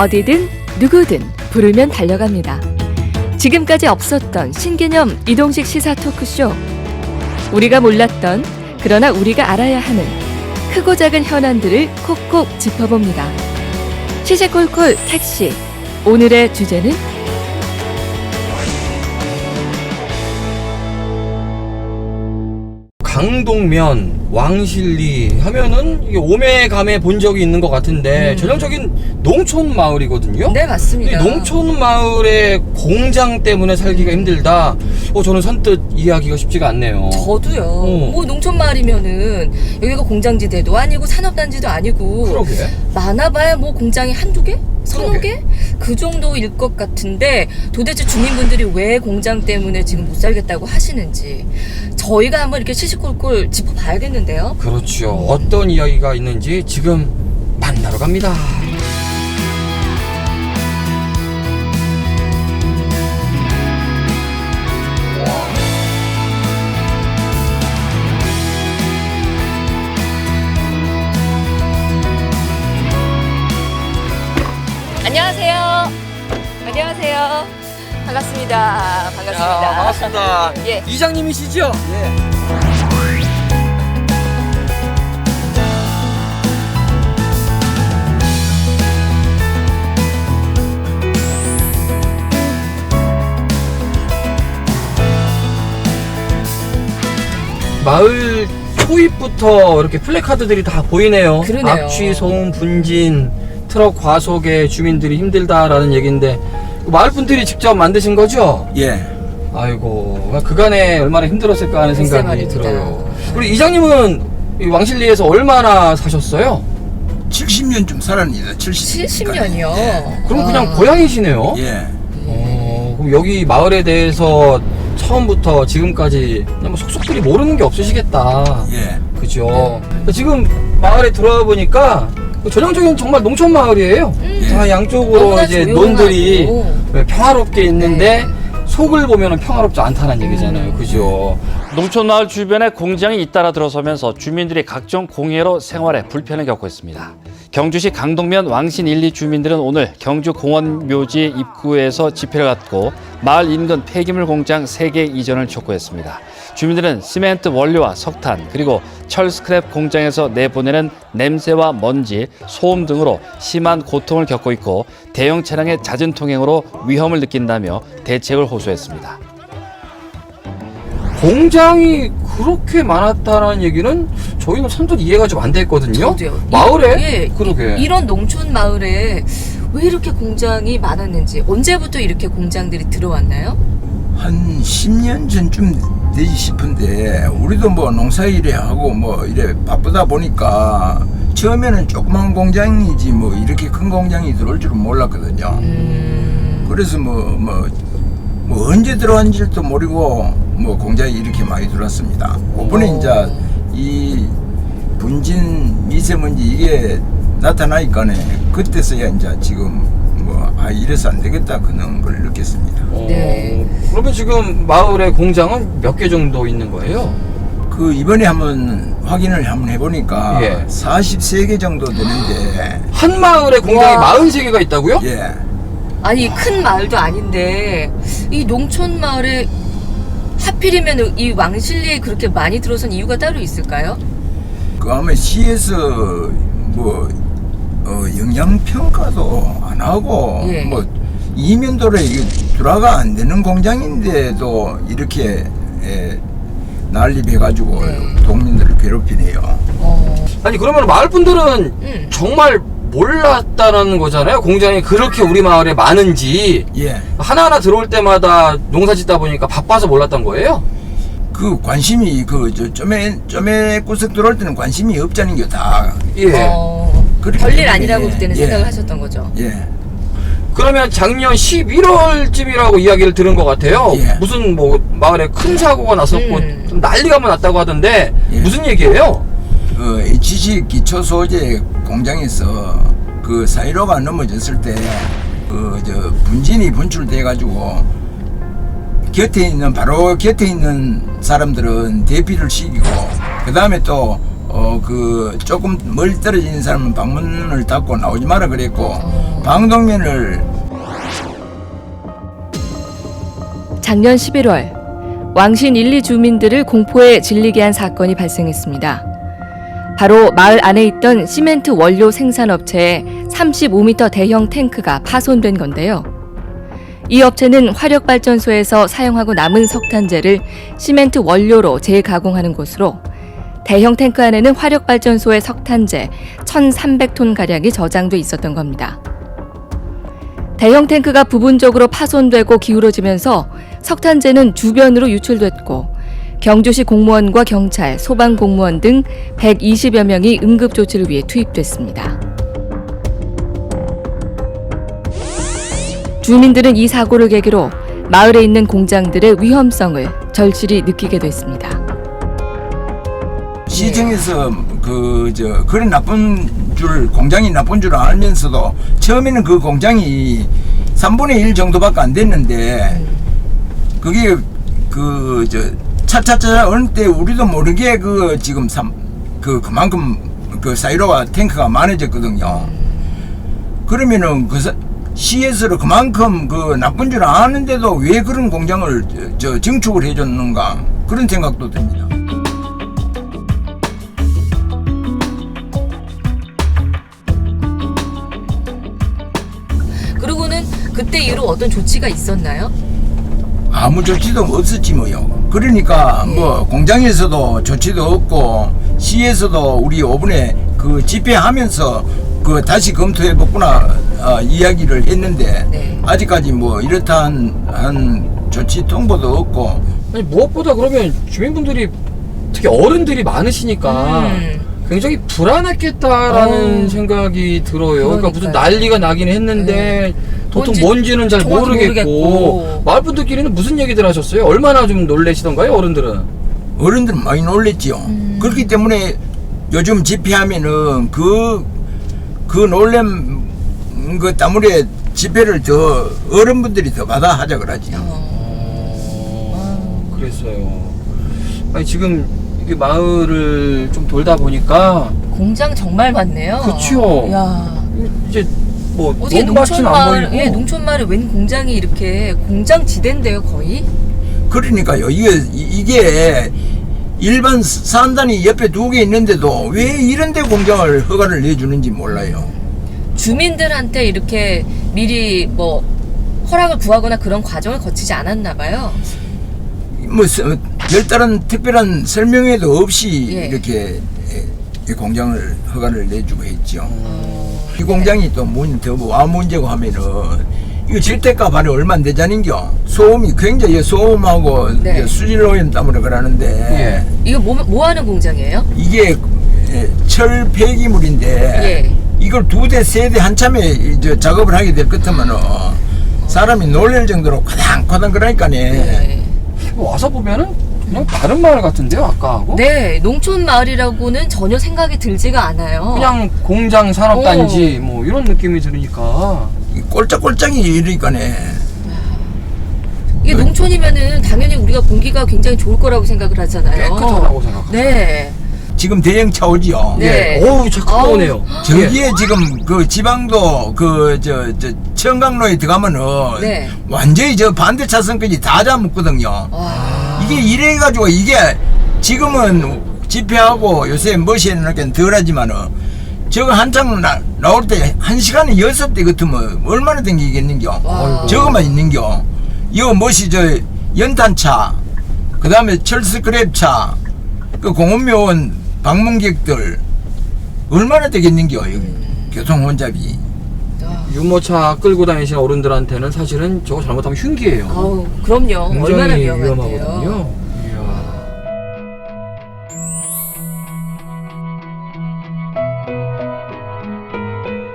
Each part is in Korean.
어디든 누구든 부르면 달려갑니다. 지금까지 없었던 신개념 이동식 시사 토크쇼. 우리가 몰랐던 그러나 우리가 알아야 하는 크고 작은 현안들을 콕콕 짚어봅니다. 시시콜콜 택시. 오늘의 주제는 강동면, 왕실리 하면은 이게 오매감에 본 적이 있는 것 같은데 전형적인 농촌 마을이거든요. 네, 맞습니다. 이 농촌 마을의 공장 때문에 살기가 힘들다. 저는 선뜻 이해하기가 쉽지가 않네요. 저도요. 뭐 농촌 마을이면은 여기가 공장지대도 아니고 산업단지도 아니고 그러게. 많아봐야 뭐 공장이 한두 개? 서너 개? 그 정도일 것 같은데 도대체 주민분들이 왜 공장 때문에 지금 못 살겠다고 하시는지 저희가 한번 이렇게 시시콜콜 짚어봐야겠는데요. 그렇죠. 어떤 이야기가 있는지 지금 만나러 갑니다. 안녕하세요. 안녕하세요. 반갑습니다. 반갑습니다. 반갑습니다. 예. 이장님이시죠? 예. 마을 초입부터 이렇게 플래카드들이 다 보이네요. 그러네요. 악취, 소음, 분진, 트럭 과속에 주민들이 힘들다라는 얘기인데 마을 분들이 직접 만드신 거죠? 예. 아이고, 그간에 얼마나 힘들었을까 하는 글쎄 생각이 말입니다. 들어요. 우리 이장님은 이 왕실리에서 얼마나 사셨어요? 70년쯤 살았습니다. 70년이요. 그럼 그냥 고향이시네요? 예. 그럼 여기 마을에 대해서 처음부터 지금까지 그냥 뭐 속속들이 모르는 게 없으시겠다. 예. 그죠? 지금 마을에 들어와 보니까 전형적인 정말 농촌 마을이에요. 다 양쪽으로 너무나 이제 조용하고. 논들이 평화롭게 있는데 네. 속을 보면 평화롭지 않다는 얘기잖아요. 그죠? 농촌 마을 주변에 공장이 잇따라 들어서면서 주민들이 각종 공해로 생활에 불편을 겪고 있습니다. 경주시 강동면 왕신 1, 2 주민들은 오늘 경주 공원묘지 입구에서 집회를 갖고 마을 인근 폐기물 공장 3개 이전을 촉구했습니다. 주민들은 시멘트 원료와 석탄 그리고 철 스크랩 공장에서 내보내는 냄새와 먼지, 소음 등으로 심한 고통을 겪고 있고 대형 차량의 잦은 통행으로 위험을 느낀다며 대책을 호소했습니다. 공장이 그렇게 많았다는 얘기는 저희는 선뜻 이해가 좀 안 됐거든요. 저도요. 마을에? 예, 그러게. 이런 농촌 마을에 왜 이렇게 공장이 많았는지 언제부터 이렇게 공장들이 들어왔나요? 한 10년 전쯤 되지 싶은데 우리도 뭐 농사일에 하고 뭐 이래 바쁘다 보니까 처음에는 조그만 공장이지 뭐 이렇게 큰 공장이 들어올 줄은 몰랐거든요. 그래서 뭐 언제 들어왔는지도 모르고 뭐 공장이 이렇게 많이 들어왔습니다. 이번에 이제 이 분진 미세먼지 이게 나타나니까네 그때서야 이제 지금 뭐 이래서 안 되겠다 그런 걸 느꼈습니다. 네. 그러면 지금 마을의 공장은 몇 개 정도 있는 거예요? 그 이번에 한번 확인을 한번 해보니까 예. 43개 정도 되는데 한 마을에 공장이 와. 43개가 있다고요? 예. 아니 큰 마을도 아닌데 이 농촌 마을에 하필이면 이 왕실리에 그렇게 많이 들어선 이유가 따로 있을까요? 그 아마 시에서 뭐 영양 평가도 안 하고 예. 뭐 이면도로 이게 들어가 안 되는 공장인데도 이렇게 난립해가지고 동민들을 괴롭히네요. 아니 그러면 마을 분들은 정말 몰랐다는 거잖아요. 공장이 그렇게 우리 마을에 많은지 예. 하나하나 들어올 때마다 농사 짓다 보니까 바빠서 몰랐던 거예요? 그 관심이 점에 구석 들어올 때는 관심이 없자는 게 다. 예. 그렇기 별일 때문에, 아니라고 그때는 예. 생각을 하셨던 거죠. 예. 그러면 작년 11월쯤이라고 이야기를 들은 것 같아요. 예. 무슨 뭐 마을에 큰 사고가 났었고 좀 난리가 났다고 하던데 예. 무슨 얘기예요? 그 HC 기초 소재 공장에서 그 사이로가 넘어졌을 때 분진이 분출돼 가지고 바로 곁에 있는 사람들은 대피를 시키고 그 다음에 또 그 조금 멀리 떨어진 사람은 방문을 닫고 나오지 마라 그랬고 방독면을 작년 11월 왕신 1, 2 주민들을 공포에 질리게 한 사건이 발생했습니다. 바로 마을 안에 있던 시멘트 원료 생산업체에 35m 대형 탱크가 파손된 건데요. 이 업체는 화력발전소에서 사용하고 남은 석탄재를 시멘트 원료로 재가공하는 곳으로 대형 탱크 안에는 화력발전소의 석탄재 1,300톤가량이 저장돼 있었던 겁니다. 대형 탱크가 부분적으로 파손되고 기울어지면서 석탄재는 주변으로 유출됐고 경주시 공무원과 경찰, 소방공무원 등 120여 명이 응급조치를 위해 투입됐습니다. 주민들은 이 사고를 계기로 마을에 있는 공장들의 위험성을 절실히 느끼게 됐습니다. 시청에서 그런 나쁜 줄 공장이 나쁜 줄 알면서도 처음에는 그 공장이 3분의 1 정도밖에 안 됐는데 그게 차차차 어느 때 우리도 모르게 지금 그만큼 사이로가 탱크가 많아졌거든요. 그러면은 시에서 그만큼 나쁜 줄 아는데도 왜 그런 공장을 증축을 해줬는가 그런 생각도 듭니다. 그리고는 그때 이후로 어떤 조치가 있었나요? 아무 조치도 없었지 뭐요. 그러니까 뭐 공장에서도 조치도 없고 시에서도 우리 이번에 집회하면서 다시 검토해봤구나 이야기를 했는데 네. 아직까지 뭐 이렇다 한 조치 통보도 없고. 아니, 무엇보다 그러면 주민분들이 특히 어른들이 많으시니까 굉장히 불안했겠다라는 생각이 들어요. 그러니까 무슨 난리가 나긴 했는데 도통 뭔지는 잘 정확히 모르겠고 마을분들끼리는 무슨 얘기들 하셨어요? 얼마나 좀 놀라시던가요, 어른들은? 어른들은 많이 놀랬지요. 그렇기 때문에 요즘 집회하면은 그 놀람 때문에 집회를 더 어른분들이 더 받아 하자 그러지요. 그랬어요. 아니 지금 이게 마을을 좀 돌다 보니까 공장 정말 많네요. 그쵸. 야. 이제 뭐 어떻게 농밭은 안 농촌마을, 보이고 농촌 마을에 웬 공장이 이렇게 공장 지대인데요, 거의? 그러니까요. 이게 일반 산단이 옆에 2개 있는데도 왜 이런 데 공장을 허가를 내주는지 몰라요. 주민들한테 이렇게 미리 뭐 허락을 구하거나 그런 과정을 거치지 않았나 봐요. 뭐 별다른 특별한 설명회도 없이 이렇게 이 공장을 허가를 내주고 했죠. 이 공장이 또 와 문제고 하면은 이거 질택값 안에 얼마 안 되자는겨. 소음이 굉장히 소음하고 수질오염 때문에 그러는데 이거 뭐 하는 공장이에요? 이게 철 폐기물인데 이걸 2대, 3대 한참에 작업을 하게 될 것 같으면은 사람이 놀랄 정도로 과당과당 그러니까네. 와서 보면은 그냥 다른 마을 같은데요, 아까하고? 네, 농촌 마을이라고는 전혀 생각이 들지가 않아요. 그냥 공장 산업단지 뭐 이런 느낌이 들으니까 꼴짝꼴짝이 이러니까네. 이게 농촌이면은 당연히 우리가 공기가 굉장히 좋을 거라고 생각을 하잖아요. 깨끗하다고 생각합니다. 네. 지금 대형차 오지요. 네. 어우, 잠깐 오네요. 저기에 지금 지방도 청강로에 들어가면은 완전히 반대 차선까지 다 잡았거든요. 이게 이래가지고 이게 지금은 집회하고 요새 멋이는 이렇게 덜하지만은 저거 한창 나올 때 1시간에 6대 같으면 얼마나 댕기겠는겨. 저거만 있는겨. 이거 멋이 연탄차, 그 다음에 철스크랩차, 공원묘원 방문객들 얼마나 되겠는겨. 여기 교통 혼잡이. 유모차 끌고 다니시는 어른들한테는 사실은 저거 잘못하면 흉기예요. 아우, 그럼요. 굉장히 얼마나 위험하거든요.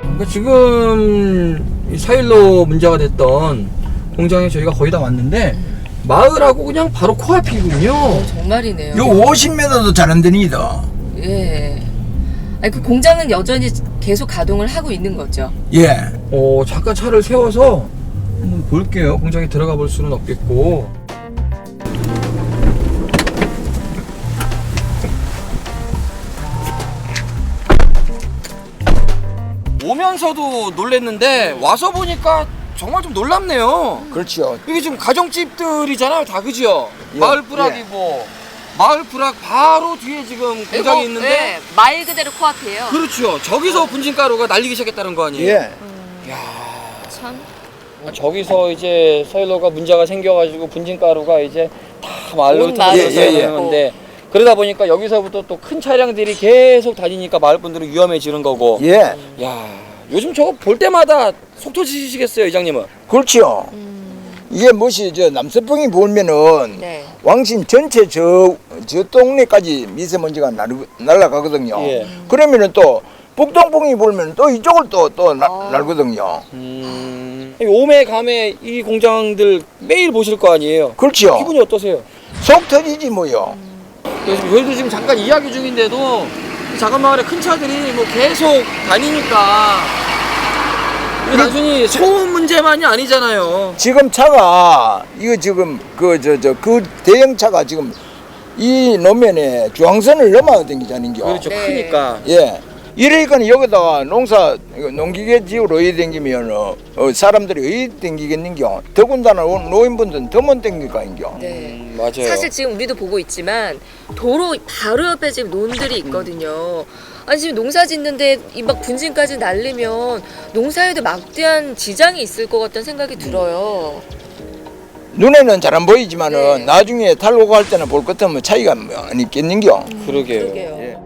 그러니까 지금 4.15 문제가 됐던 공장에 저희가 거의 다 왔는데 마을하고 그냥 바로 코앞이군요. 정말이네요. 요 50m도 잘 안 되니다. 예. 아니, 그 공장은 여전히 계속 가동을 하고 있는 거죠. 예. 잠깐 차를 세워서 한번 볼게요. 공장에 들어가 볼 수는 없겠고. 오면서도 놀랬는데 와서 보니까 정말 좀 놀랍네요. 그렇죠. 이게 지금 가정집들이잖아요, 다 그죠? 예, 마을 부락이고 마을 부락 바로 뒤에 지금 공장이 있는데 네, 말 그대로 코앞이에요. 그렇죠. 저기서 분진가루가 날리기 시작했다는 거 아니에요? 예. 참. 저기서 이제 서일로가 문제가 생겨가지고 분진가루가 이제 다 마을로 온 마을을 들어가는 건데 그러다 보니까 여기서부터 또 큰 차량들이 계속 다니니까 마을 분들은 위험해지는 거고. 예. 야, 요즘 저거 볼 때마다 속 터지시겠어요, 이장님은? 그렇죠. 이게 무엇이 저 남서풍이 불면은 네. 왕신 전체 저 동네까지 미세먼지가 날아가거든요. 예. 그러면은 또 북동풍이 불면 또 이쪽을 또 날거든요. 오매 감에 이 공장들 매일 보실 거 아니에요? 그렇죠. 기분이 어떠세요? 속 터지지 뭐요. 그래서 저희도 지금 잠깐 이야기 중인데도 이 작은 마을에 큰 차들이 뭐 계속 다니니까 이게 단순히 소음 문제만이 아니잖아요. 지금 차가 이거 지금 그 대형차가 지금 이 노면에 중앙선을 넘어 댕기자는겨. 그렇죠. 네. 크니까. 예. 이러니까 여기다가 농기계 지으러 의 댕기면 사람들이 의 댕기겠는겨. 더군다나 노인분들은 더 못 댕길까인겨. 네. 맞아요. 사실 지금 우리도 보고 있지만 도로 바로 옆에 지금 논들이 있거든요. 아니 지금 농사 짓는데 이 막 분진까지 날리면 농사에도 막대한 지장이 있을 것 같다는 생각이 들어요. 눈에는 잘 안 보이지만은 네. 나중에 탈고 갈 때는 볼 것 같으면 차이가 많이 있겠는겨. 그러게요. 그러게요. 예.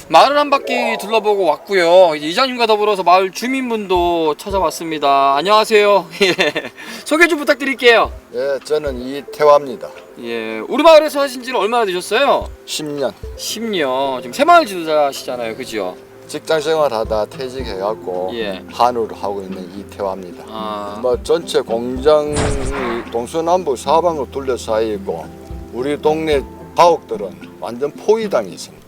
마을 한 바퀴 둘러보고 왔고요. 이제 이장님과 더불어서 마을 주민분도 찾아왔습니다. 안녕하세요. 예. 소개 좀 부탁드릴게요. 예, 저는 이태화입니다. 예. 우리 마을에서 하신 지는 얼마나 되셨어요? 10년 10년. 지금 새마을 지도자시잖아요. 그죠? 직장 생활하다 퇴직해갖고 예. 한우를 하고 있는 이태화입니다. 아. 뭐 전체 공장이 동서남북 사방으로 둘러싸여 있고 우리 동네 가옥들은 완전 포위당이 있습니다.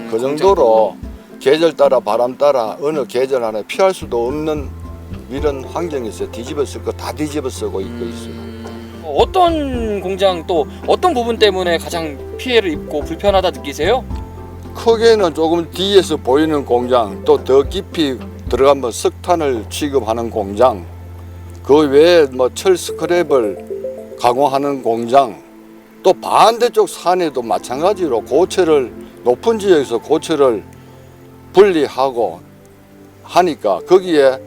그 정도로 계절 따라 바람 따라 어느 계절 안에 피할 수도 없는 이런 환경에서 뒤집어 쓸 거 다 뒤집어 쓰고 있고 있어요. 어떤 공장 또 어떤 부분 때문에 가장 피해를 입고 불편하다 느끼세요? 크게는 조금 뒤에서 보이는 공장, 또 더 깊이 들어가면 석탄을 취급하는 공장, 그 외에 뭐 철 스크랩을 가공하는 공장, 또 반대쪽 산에도 마찬가지로 고철을 높은 지역에서 고철을 분리하고 하니까 거기에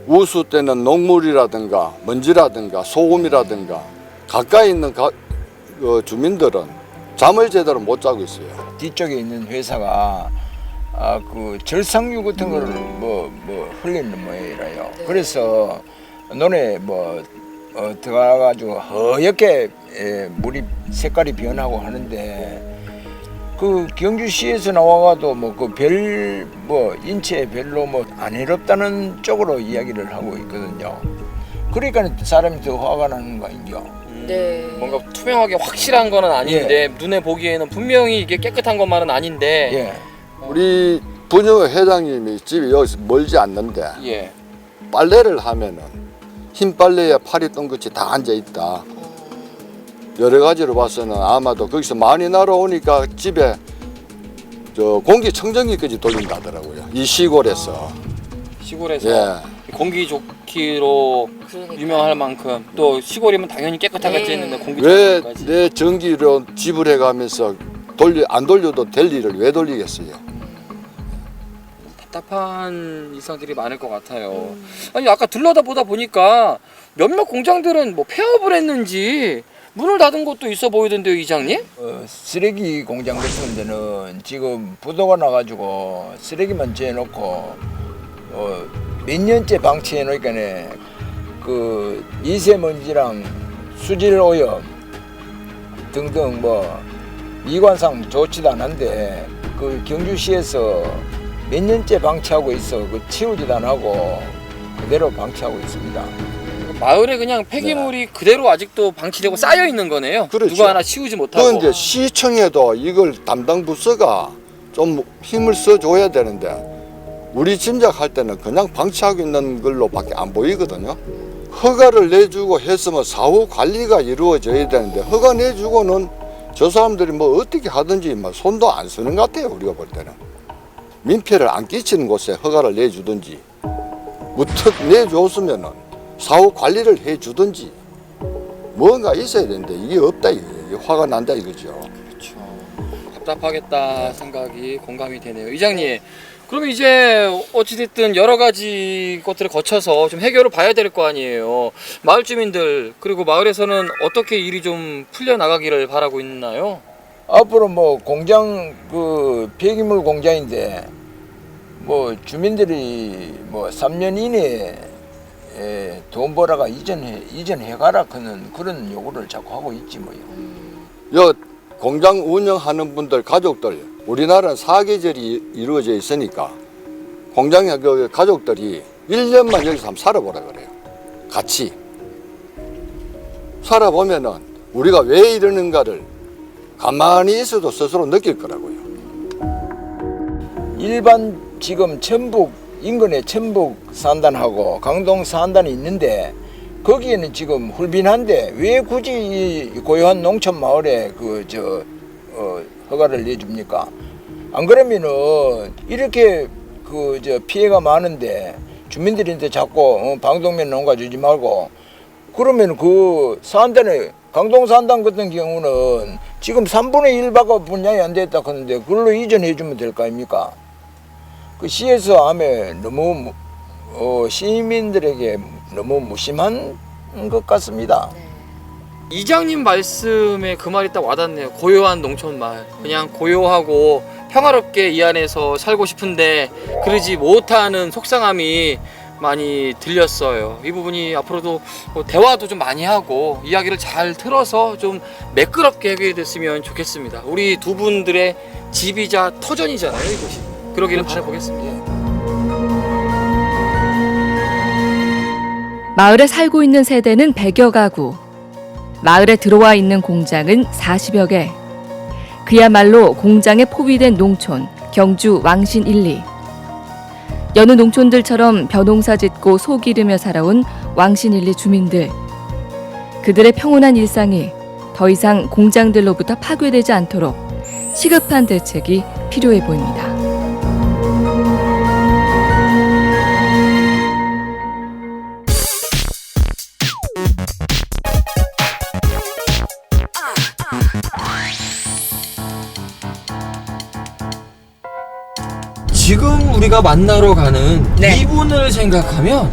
우수 때는 녹물이라든가 먼지라든가 소금이라든가 가까이 있는 주민들은 잠을 제대로 못 자고 있어요. 뒤쪽에 있는 회사가 그 절상유 같은 거를 뭐 흘리는 모양이라요. 그래서 논에 들어가가지고 허옇게 물이 색깔이 변하고 하는데 그 경주시에서 나와가도 인체에 별로 안 해롭다는 쪽으로 이야기를 하고 있거든요. 그러니까 사람이 더 화가 나는 거 아닌겨. 네. 뭔가 투명하게 확실한 거는 아닌데 눈에 보기에는 분명히 이게 깨끗한 것만은 아닌데 예. 우리 분여 회장님이 집이 여기서 멀지 않는데 예. 빨래를 하면은 흰 빨래에 팔이 똥같이 다 앉아 있다. 여러 가지로 봐서는 아마도 거기서 많이 날아오니까 집에 저 공기청정기까지 돌린다더라고요. 이 시골에서. 시골에서 예. 공기 좋기로 유명할 만큼 또 시골이면 당연히 깨끗하겠지 네. 했는데 공기 왜 좋기까지 내 전기로 지불해가면서 안 돌려도 될 일을 왜 돌리겠어요? 답답한 일상들이 많을 것 같아요. 아니 아까 들러다 보니까 몇몇 공장들은 뭐 폐업을 했는지 문을 닫은 곳도 있어 보이던데요, 이장님? 쓰레기 공장 같은 데는 지금 부도가 나가지고 쓰레기만 재놓고 몇 년째 방치해 놓으니까네 그 미세먼지랑 수질 오염 등등 미관상 좋지도 않은데 그 경주시에서 몇 년째 방치하고 있어. 그 치우지도 안 하고 그대로 방치하고 있습니다. 마을에 그냥 폐기물이 그대로 아직도 방치되고 쌓여 있는 거네요. 그렇죠. 누가 하나 치우지 못하고. 그런데 시청에도 이걸 담당 부서가 좀 힘을 써줘야 되는데 우리 짐작할 때는 그냥 방치하고 있는 걸로밖에 안 보이거든요. 허가를 내주고 했으면 사후 관리가 이루어져야 되는데 허가 내주고는 저 사람들이 뭐 어떻게 하든지 손도 안 쓰는 것 같아요. 우리가 볼 때는. 민폐를 안 끼치는 곳에 허가를 내주든지 무턱 내줬으면은 사후 관리를 해주든지 뭔가 있어야 되는데 이게 없다 이게 화가 난다 이거죠. 그렇죠. 답답하겠다 생각이 공감이 되네요. 이장님, 그러면 이제 어찌됐든 여러 가지 것들을 거쳐서 좀 해결을 봐야 될 거 아니에요. 마을 주민들 그리고 마을에서는 어떻게 일이 좀 풀려 나가기를 바라고 있나요? 앞으로 뭐 공장 그 폐기물 공장인데 뭐 주민들이 뭐 3년 이내에 돈 벌어가 이전해 가라 그런 요구를 자꾸 하고 있지 뭐요. 여 공장 운영하는 분들 가족들 우리나라는 사계절이 이루어져 있으니까 공장의 그 가족들이 1년만 여기서 한번 살아보라 그래요. 같이 살아보면은 우리가 왜 이러는가를 가만히 있어도 스스로 느낄 거라고요. 일반 지금 인근에 천북 산단하고 강동 산단이 있는데 거기에는 지금 훌빈한데 왜 굳이 이 고요한 농촌 마을에 허가를 내줍니까? 안 그러면은 이렇게 피해가 많은데 주민들한테 자꾸 방독면 농가 주지 말고 그러면 그 산단에 강동 산단 같은 경우는 지금 3분의 1밖에 분양이 안 됐다 하는데 그걸로 이전해 주면 될 거 아닙니까? 그 시에서 하면 너무 시민들에게 너무 무심한 것 같습니다. 이장님 말씀에 그 말이 딱 와닿네요. 고요한 농촌 마을. 그냥 고요하고 평화롭게 이 안에서 살고 싶은데 그러지 못하는 속상함이 많이 들렸어요. 이 부분이 앞으로도 대화도 좀 많이 하고 이야기를 잘 틀어서 좀 매끄럽게 해결됐으면 좋겠습니다. 우리 두 분들의 집이자 터전이잖아요, 이곳이. 그러기를 바라보겠습니다. 마을에 살고 있는 세대는 100여 가구. 마을에 들어와 있는 공장은 40여 개. 그야말로 공장에 포위된 농촌, 경주 왕신 1, 2. 여느 농촌들처럼 벼농사 짓고 소 기르며 살아온 왕신 1, 2 주민들. 그들의 평온한 일상이 더 이상 공장들로부터 파괴되지 않도록 시급한 대책이 필요해 보입니다. 지금 우리가 만나러 가는 네. 이분을 생각하면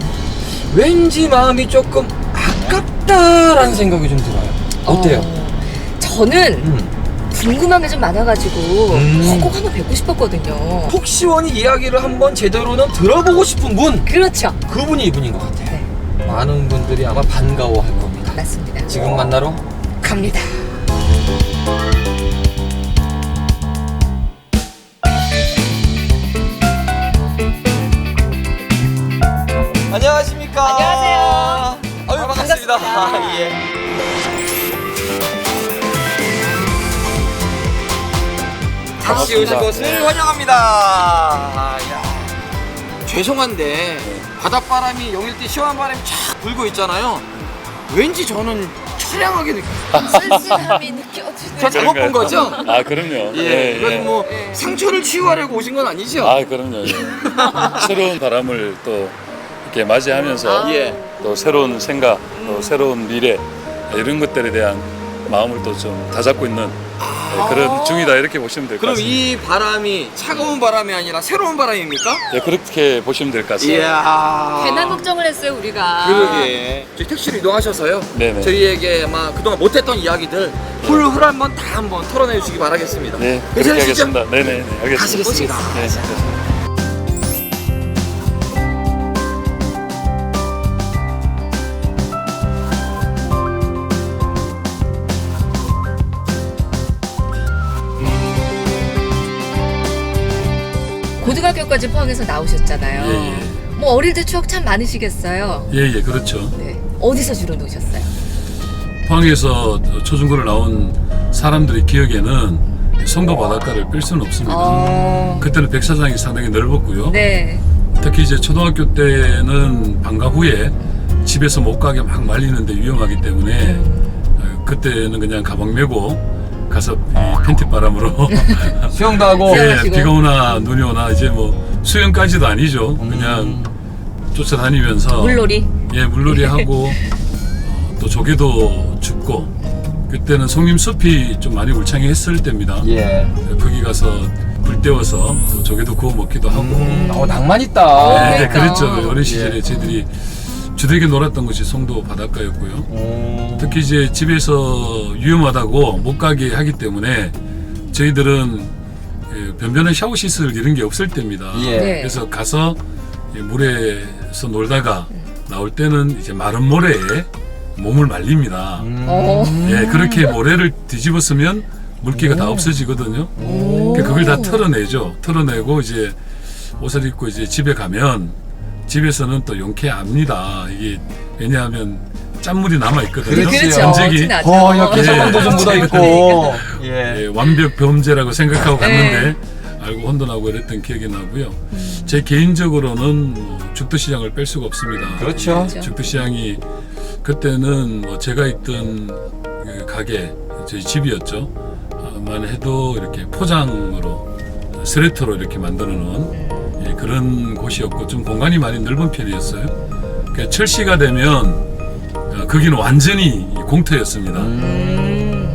왠지 마음이 조금 아깝다라는 생각이 좀 들어요. 어때요? 저는 궁금한 게 좀 많아가지고 꼭 한번 뵙고 싶었거든요. 혹 시원히 이야기를 한번 제대로는 들어보고 싶은 분, 그렇죠. 그분이 이분인 것 같아요. 네. 많은 분들이 아마 반가워할 겁니다. 맞습니다. 지금 만나러 갑니다. 안녕하십니까? 안녕하세요. 아유, 반갑습니다. 반갑습니다. 예. 다시 오신 것을 환영합니다. 야. 죄송한데 바닷바람이 영일대 시원한 바람이 쫙 불고 있잖아요. 왠지 저는 처량하게 느껴요. 쓸쓸함이 느껴지는. 저 잘못 본 거죠? 아, 그럼요. 예, 이건 뭐 상처를 치유하려고 오신 건 아니죠? 아, 그럼요. 예. 새로운 바람을 또 이렇게 맞이하면서 예. 또 새로운 생각, 또 새로운 미래 이런 것들에 대한 마음을 또 좀 다잡고 있는 그런 중이다 이렇게 보시면 될 것 그럼 같습니다. 이 바람이 차가운 바람이 아니라 새로운 바람입니까? 예, 그렇게 보시면 될 것 같습니다. 이야. 괜한 걱정을 했어요 우리가. 그러게. 저희 택시로 이동하셔서요. 네네. 저희에게 아마 그동안 못했던 이야기들 훌훌 한번 다 한번 털어내 주시기 바라겠습니다. 네, 그렇게 괜찮으시죠? 하겠습니다. 네네, 알겠습니다. 가시겠습니다. 네, 네. 고등학교까지 포항에서 나오셨잖아요. 예, 뭐 어릴 때 추억 참 많으시겠어요. 예, 예, 그렇죠. 네. 어디서 주로 노셨어요? 포항에서 초중고를 나온 사람들의 기억에는 송도 바닷가를 뺄 수는 없습니다. 그때는 백사장이 상당히 넓었고요. 네. 특히 이제 초등학교 때는 방과 후에 집에서 못 가게 막 말리는데 위험하기 때문에 그때는 그냥 가방 메고 가서 이 팬티바람으로 수영도 하고. 예, 수영하시고. 비가 오나 눈이 오나 이제 뭐 수영까지도 아니죠. 그냥 쫓아다니면서 물놀이. 예, 물놀이 하고 또 조개도 줍고 그때는 송림숲이 좀 많이 울창했을 때입니다. 예. 거기 가서 불 때워서 또 조개도 구워 먹기도 하고 낭만 있다. 네, 그러니까. 그랬죠. 어린 시절에 저희들이 주되게 놀았던 곳이 송도 바닷가였고요. 특히 이제 집에서 위험하다고 못 가게 하기 때문에 저희들은 변변한 샤워 시설 이런 게 없을 때입니다. 예. 네. 그래서 가서 물에서 놀다가 나올 때는 이제 마른 모래에 몸을 말립니다. 예, 그렇게 모래를 뒤집었으면 물기가 다 없어지거든요. 그걸 다 털어내죠. 털어내고 이제 옷을 입고 이제 집에 가면 집에서는 또 용케합니다. 이게 왜냐하면 짠물이 남아 있거든요. 그렇죠. 흔적이 티나죠. 허옇게 예. 소금도 좀 묻어 있고. 예, 완벽 범죄라고 생각하고 갔는데 알고 혼돈하고 이랬던 기억이 나고요. 제 개인적으로는 뭐 죽도시장을 뺄 수가 없습니다. 그렇죠. 죽도시장이 그때는 뭐 제가 있던 그 가게 저희 집이었죠. 만 해도 이렇게 포장으로 스레터로 이렇게 만들어 놓은 예, 그런 곳이었고 좀 공간이 많이 넓은 편이었어요. 그러니까 철시가 되면 거기는 완전히 공터였습니다.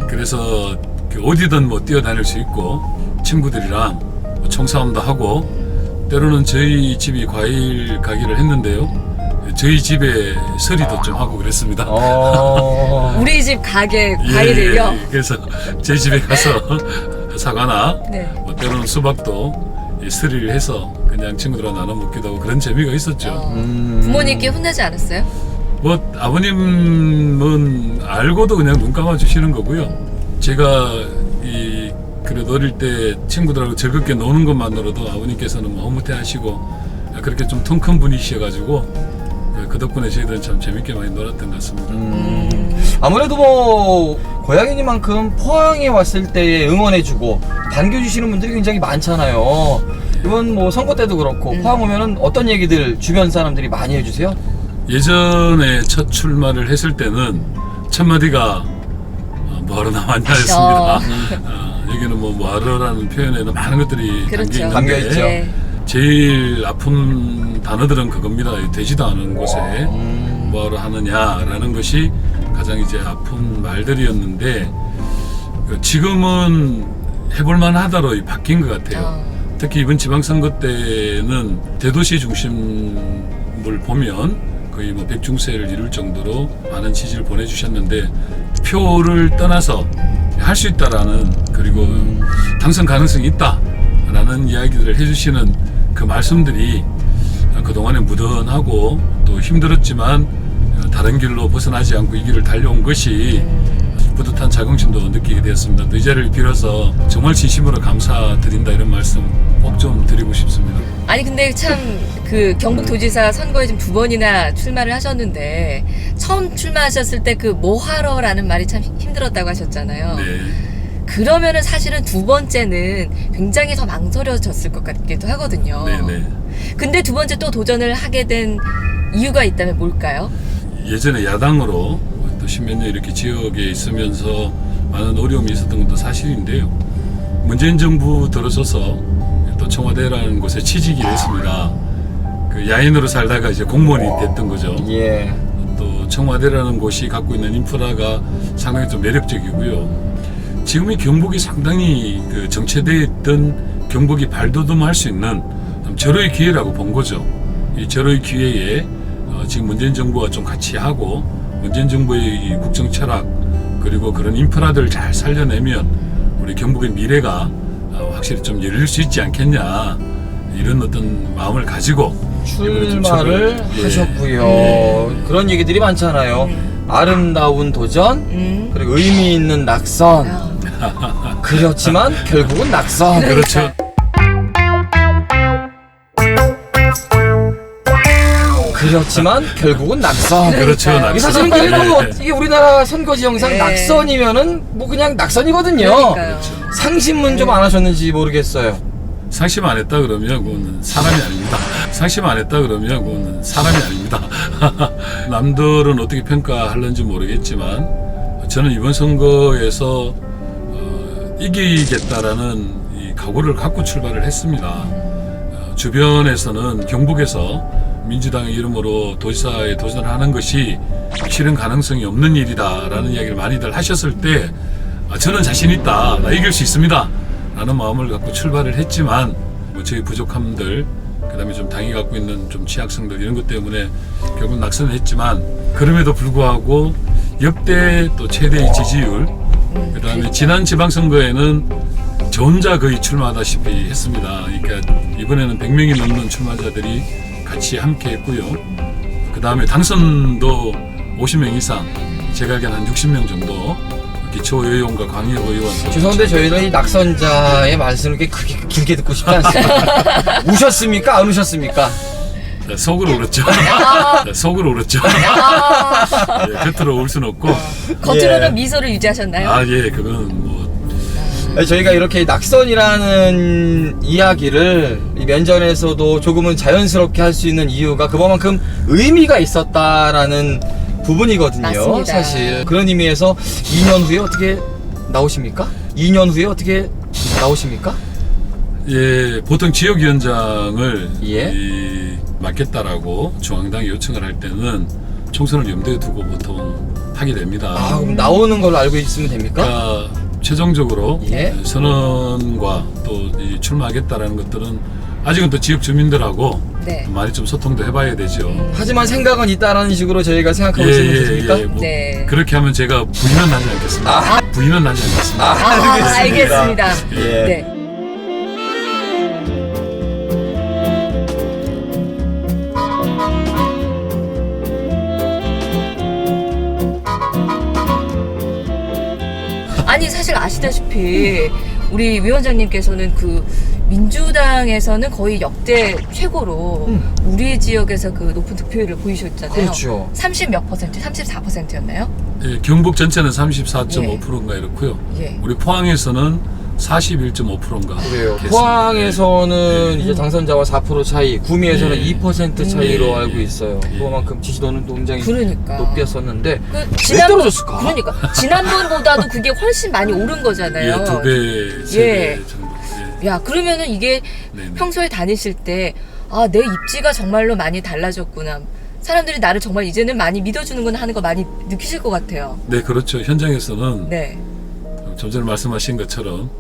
그래서 어디든 뭐 뛰어다닐 수 있고 친구들이랑 뭐 총싸움도 하고 때로는 저희 집이 과일 가게를 했는데요. 저희 집에 서리도 좀 하고 그랬습니다. 우리 집 가게 과일을요. 예, 그래서 저희 집에 가서 사과나 네. 뭐 때로는 수박도 서리를 해서 그냥 친구들하고 나눠 먹기도 하고 그런 재미가 있었죠. 부모님께 혼나지 않았어요? 뭐 아버님은 알고도 그냥 눈 감아 주시는 거고요. 제가 그래도 어릴 때 친구들하고 즐겁게 노는 것만으로도 아버님께서는 뭐 흐뭇해하시고 그렇게 좀 통 큰 분이셔가지고 그 덕분에 저희들은 참 재밌게 많이 놀았던 것 같습니다. 아무래도 뭐 고양이니만큼 포항에 왔을 때 응원해주고 반겨주시는 분들이 굉장히 많잖아요. 이번 뭐 선거 때도 그렇고 포항 오면은 어떤 얘기들 주변 사람들이 많이 해주세요? 예전에 첫 출마를 했을 때는 첫 마디가 뭐하러 나왔냐였습니다. 여기는 뭐 뭐하러라는 표현에는 많은 것들이 그렇죠. 담겨있는데 네. 제일 아픈 단어들은 그겁니다. 되지도 않은 곳에 뭐하러 하느냐라는 것이 가장 이제 아픈 말들이었는데 지금은 해볼만 하다로 바뀐 것 같아요. 특히 이번 지방선거 때는 대도시 중심을 보면 거의 뭐 백중세를 이룰 정도로 많은 지지를 보내주셨는데 표를 떠나서 할 수 있다라는 그리고 당선 가능성이 있다라는 이야기들을 해주시는 그 말씀들이 그동안에 무던하고 또 힘들었지만 다른 길로 벗어나지 않고 이 길을 달려온 것이 뿌듯한 자긍심도 느끼게 되었습니다. 또 이 자리를 빌어서 정말 진심으로 감사드린다 이런 말씀 꼭 좀 드리고 싶습니다. 아니 근데 참 그 경북도지사 선거에 지금 2번이나 출마를 하셨는데 처음 출마하셨을 때 그 뭐하러라는 말이 참 힘들었다고 하셨잖아요. 네. 그러면은 사실은 2번째는 굉장히 더 망설여졌을 것 같기도 하거든요. 네네. 근데 2번째 또 도전을 하게 된 이유가 있다면 뭘까요? 예전에 야당으로 또 십몇 년 이렇게 지역에 있으면서 많은 어려움이 있었던 것도 사실인데요. 문재인 정부 들어서서 또 청와대라는 곳에 취직이 됐습니다. 그 야인으로 살다가 이제 공무원이 됐던 거죠. 예. 또 청와대라는 곳이 갖고 있는 인프라가 상당히 좀 매력적이고요. 지금의 경북이 상당히 그 정체되어 있던 경북이 발돋움할 수 있는 절호의 기회라고 본 거죠. 이 절호의 기회에 지금 문재인 정부와 좀 같이 하고 문재인 정부의 이 국정 철학 그리고 그런 인프라들을 잘 살려내면 우리 경북의 미래가 확실히 좀 열릴 수 있지 않겠냐 이런 어떤 마음을 가지고 출마를 하셨고요. 그런 얘기들이 많잖아요. 아름다운 도전, 그리고 의미 있는 낙선. 그렇지만 결국은 낙선. 그렇죠. 그렇지만 결국은 낙선. 그렇죠. 이 사실은 그래도 네. 이게 우리나라 선거지 영상 네. 낙선이면은 뭐 그냥 낙선이거든요. 그러니까요. 상심은 좀 안 하셨는지 모르겠어요. 상심 안 했다 그러면 그거는 사람이 아닙니다. 상심 안 했다 그러면 그거는 사람이 아닙니다. 남들은 어떻게 평가하는지 모르겠지만 저는 이번 선거에서 이기겠다라는 이 각오를 갖고 출발을 했습니다. 주변에서는 경북에서 민주당의 이름으로 도지사에 도전하는 것이 실현 가능성이 없는 일이다라는 이야기를 많이들 하셨을 때 저는 자신 있다, 나 이길 수 있습니다 라는 마음을 갖고 출발을 했지만 뭐 저희 부족함들, 그 다음에 좀 당이 갖고 있는 좀 취약성들 이런 것 때문에 결국 낙선을 했지만, 그럼에도 불구하고 역대 또 최대의 지지율, 그 다음에 지난 지방선거에는 저 혼자 거의 출마하다시피 했습니다. 그러니까 이번에는 100명이 넘는 출마자들이 같이 함께 했고요. 그 다음에 당선도 50명 이상, 제가 알기로는 한 60명 정도 기초의원과 광역의원. 죄송한데 저희는 이 낙선자의 말씀을 그렇게 길게 듣고 싶지 않습니다. 우셨습니까? 안 우셨습니까? 네, 속으로 울었죠. 네, 속으로 울었죠. 예, 겉으로 울 수는 없고. 겉으로는 예. 미소를 유지하셨나요? 아, 예, 그건 뭐. 저희가 이렇게 낙선이라는 이야기를 이 면전에서도 조금은 자연스럽게 할 수 있는 이유가 그만큼 의미가 있었다라는 부분이거든요. 맞습니다. 사실 그런 의미에서 2년 후에 어떻게 나오십니까? 2년 후에 어떻게 나오십니까? 예, 보통 지역위원장을 예. 맡겠다라고 중앙당이 요청을 할 때는 총선을 염두에 두고 보통 하게 됩니다. 아, 그럼 나오는 걸로 알고 있으면 됩니까? 그러니까 최종적으로 예. 선언과 또 이 출마하겠다라는 것들은 아직은 또 지역 주민들하고 네. 많이 좀 소통도 해봐야 되죠. 하지만 생각은 있다라는 식으로 저희가 생각하고 있으면 되십니까? 뭐 네. 그렇게 하면 제가 부인은 하지 않겠습니다. 부인은 하지 않겠습니다. 알겠습니다. 예. 네. 아니 사실 아시다시피 우리 위원장님께서는 그 민주당에서는 거의 역대 최고로 우리 지역에서 그 높은 득표율을 보이셨잖아요. 그렇죠. 30 몇 퍼센트? 34%였나요? 예, 경북 전체는 34.5%인가 이렇고요. 예. 우리 포항에서는 41.5%인가. 그래요. 됐습니다. 포항에서는 이제 당선자와 4% 차이, 구미에서는 예. 2% 차이로 예. 알고 있어요. 예. 그만큼 지지도는 굉장히 그러니까. 높였었는데 그 왜 떨어졌을까? 그러니까 지난번보다도 그게 훨씬 많이 오른 거잖아요. 예, 2배, 3배 예. 정도. 야 그러면은 이게 네네. 평소에 다니실 때 아 내 입지가 정말로 많이 달라졌구나. 사람들이 나를 정말 이제는 많이 믿어주는구나 하는 거 많이 느끼실 것 같아요. 네, 그렇죠. 현장에서는 네. 좀 전에 말씀하신 것처럼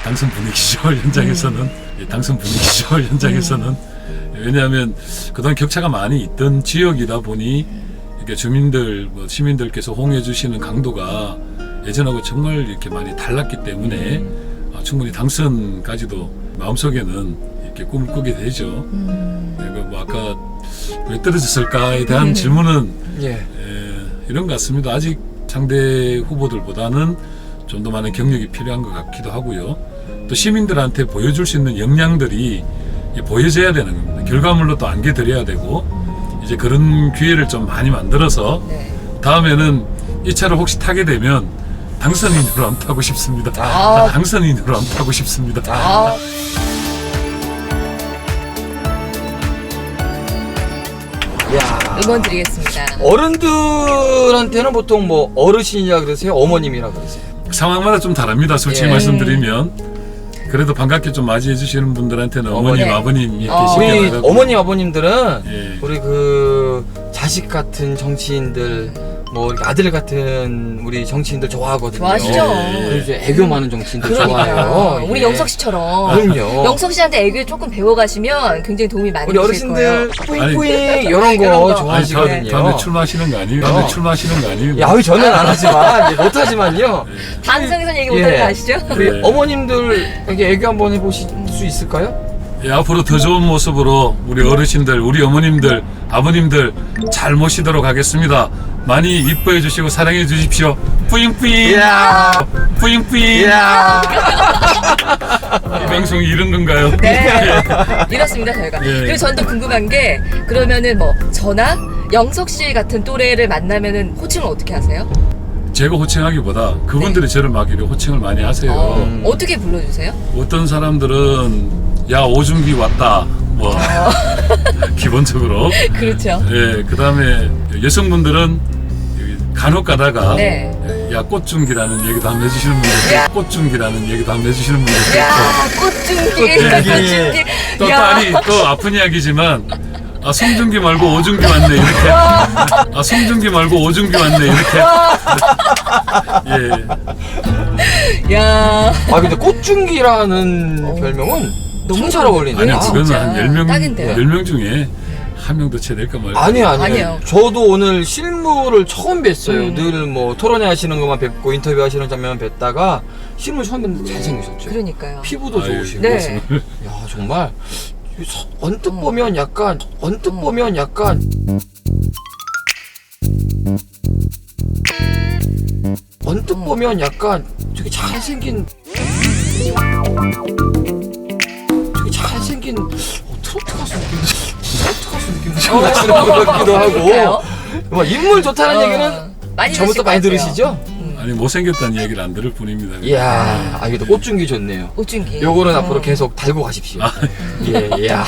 당선 분위기죠. 현장에서는 당선 분위기죠. 현장에서는 왜냐하면 그동안 격차가 많이 있던 지역이다 보니 이렇게 주민들, 뭐 시민들께서 호응해 주시는 강도가 예전하고 정말 이렇게 많이 달랐기 때문에 충분히 당선까지도 마음속에는 이렇게 꿈을 꾸게 되죠. 그리고 뭐 아까 왜 떨어졌을까에 대한 질문은 예. 이런 것 같습니다. 아직 상대 후보들보다는 좀 더 많은 경력이 필요한 것 같기도 하고요. 또 시민들한테 보여줄 수 있는 역량들이 보여져야 되는 겁니다. 결과물로 또 안겨드려야 되고 이제 그런 기회를 좀 많이 만들어서 네. 다음에는 이 차를 혹시 타게 되면 당선인으로 한번 타고 싶습니다. 당선인으로 한번 타고 싶습니다. 아, 야. 응원 드리겠습니다. 어른들한테는 보통 뭐 어르신이라 그러세요? 어머님이라 그러세요? 상황마다 좀 다릅니다. 솔직히 예. 말씀드리면 그래도 반갑게 좀 맞이해 주시는 분들한테는 어머님, 네. 아버님 이렇게 어. 쉽게 우리 말하고 어머님 아버님들은 예. 우리 그 자식 같은 정치인들 뭐 이렇게 아들 같은 우리 정치인들 좋아하거든요. 좋아하시죠? 그리고 이제 애교 많은 정치인들 그러니까 좋아해요. 우리 예. 영석 씨처럼 그럼요. 영석 씨한테 애교 조금 배워가시면 굉장히 도움이 많이 우리 되실 거예요. 어르신들 뿌잉뿌잉 이런 거 이런 거. 좋아하시거든요. 다음에 출마하시는 거 아니에요? 다음에 출마하시는 거 아니에요? 야, 저는 안 하지만 이제 못하지만요. 방송에서 얘기 못하는 예. 거 아시죠? 우리 네. 어머님들 여기 애교 한번 해보실 수 있을까요? 예, 앞으로 더 좋은 모습으로 우리 어르신들, 우리 어머님들, 아버님들 잘 모시도록 하겠습니다. 많이 이뻐해 주시고 사랑해 주십시오. 뿌잉뿌잉. 이야. 뿌잉뿌잉. 이야. 이 방송이 이런 건가요? 네. 이렇습니다, 저희가. 예. 그리고 전 또 궁금한 게, 그러면은 뭐, 저나 영석 씨 같은 또래를 만나면은 호칭을 어떻게 하세요? 제가 호칭하기보다 그분들이 저를 막 이렇게 호칭을 많이 하세요. 어떻게 불러주세요? 어떤 사람들은 야 오준기 왔다 뭐 기본적으로 그렇죠. 예 그다음에 여성분들은 간혹 가다가 네. 야 꽃중기라는 얘기도 한번 해주시는 분들 야. 꽃중기라는 얘기도 한번 해주시는 분들 야, 꽃중기, 꽃중기. 꽃중기. 또 야. 아니 또 아픈 이야기지만 아 송중기 말고 오중기 왔네 이렇게 아 송중기 말고 오중기 왔네 이렇게 예 야. 아 근데 꽃중기라는 별명은 너무 잘 어울리네요. 아니 아, 그거는 진짜. 한 10명 딱인데요. 10명 중에 한 명도 채 될까 말까 아니에요. 아니에요. 저도 오늘 실물을 처음 뵀어요. 늘 뭐 토론회 하시는 것만 뵙고 인터뷰 하시는 장면만 뵀다가 실물 처음 뵀는데 잘생기셨죠. 그러니까요. 피부도 아유, 좋으시고. 네. 야 정말 언뜻 보면 약간 보면 약간 언뜻 보면 약간 되게 잘생긴 트로트 가수 느낌 나시는 것 같기도 그럴까요? 하고 뭐 인물 좋다는 얘기는 많이 저부터 들으실 많이 것 같아요. 들으시죠? 아니 못생겼다는 얘기를 안 들을 뿐입니다 이야 아 이게 또 꽃중기 좋네요. 꽃중기. 요거는 앞으로 계속 달고 가십시오. 예, 야.